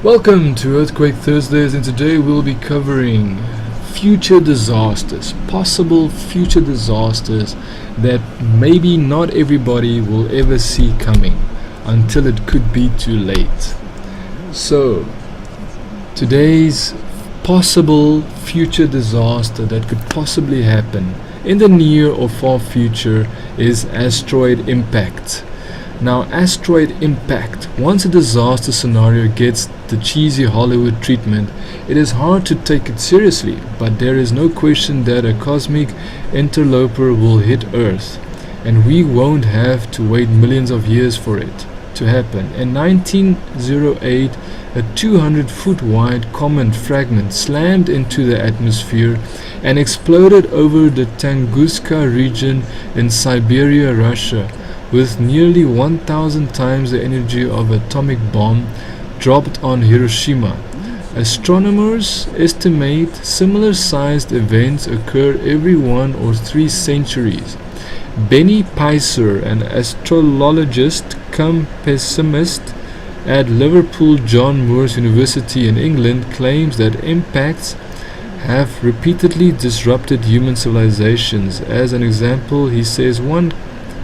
Welcome to Earthquake Thursdays, and today we'll be covering future disasters, possible future disasters that maybe not everybody will ever see coming until it could be too late. So, today's possible future disaster that could possibly happen in the near or far future is asteroid impact. Now, asteroid impact, once a disaster scenario gets the cheesy Hollywood treatment, it is hard to take it seriously, but there is no question that a cosmic interloper will hit Earth, and we won't have to wait millions of years for it to happen. In 1908, a 200-foot wide comet fragment slammed into the atmosphere and exploded over the Tunguska region in Siberia, Russia, with nearly 1,000 times the energy of an atomic bomb dropped on Hiroshima. Astronomers estimate similar-sized events occur every 1 or 3 centuries. Benny Peiser, an astrologist cum pessimist at Liverpool John Moores University in England, claims that impacts have repeatedly disrupted human civilizations. As an example, he says one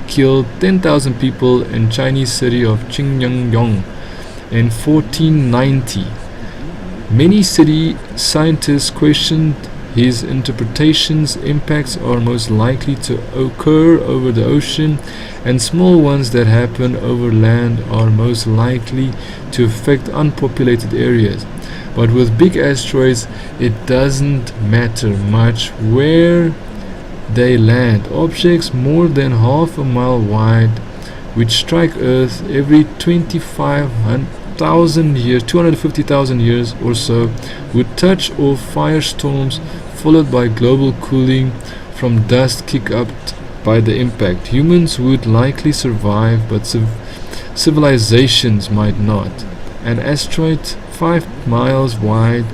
killed 10,000 people in Chinese city of Qingyang in 1490. Many city scientists questioned his interpretations. Impacts are most likely to occur over the ocean, and small ones that happen over land are most likely to affect unpopulated areas. But with big asteroids, it doesn't matter much where they land. Objects more than half a mile wide, which strike Earth every 250,000 years or so, would touch off firestorms, followed by global cooling from dust kicked up by the impact. Humans would likely survive, but civilizations might not. An asteroid 5 miles wide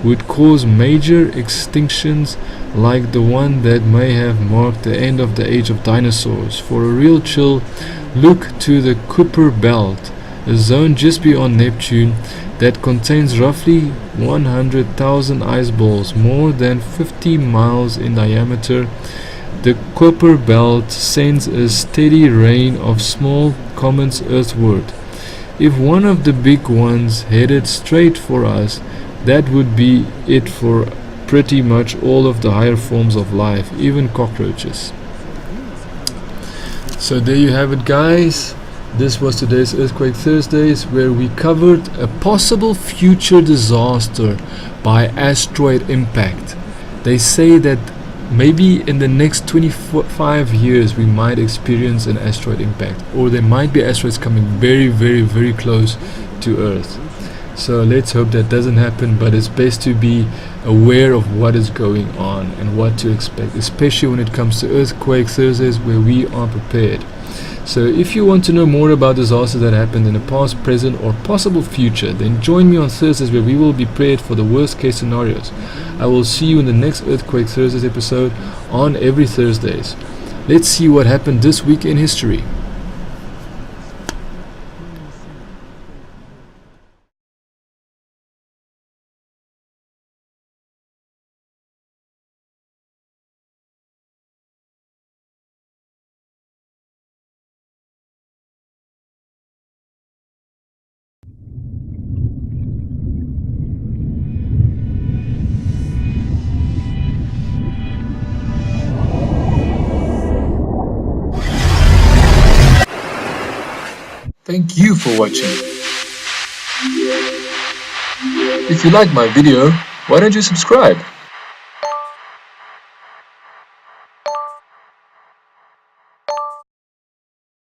would cause major extinctions like the one that may have marked the end of the age of dinosaurs. For a real chill, look to the Kuiper Belt, a zone just beyond Neptune that contains roughly 100,000 ice balls more than 50 miles in diameter. The Kuiper Belt sends a steady rain of small comets earthward. If one of the big ones headed straight for us, that would be it for pretty much all of the higher forms of life, even cockroaches. So there you have it, guys. This was today's Earthquake Thursdays, where we covered a possible future disaster by asteroid impact. They say that maybe in the next 25 years we might experience an asteroid impact, or there might be asteroids coming very, very, very close to Earth. So let's hope that doesn't happen, but it's best to be aware of what is going on and what to expect, especially when it comes to Earthquake Thursdays, where we are prepared. So if you want to know more about disasters that happened in the past, present, or possible future, then join me on Thursdays, where we will be prepared for the worst case scenarios. I will see you in the next Earthquake Thursdays episode on every Thursdays. Let's see what happened this week in history. Thank you for watching. If you like my video, why don't you subscribe?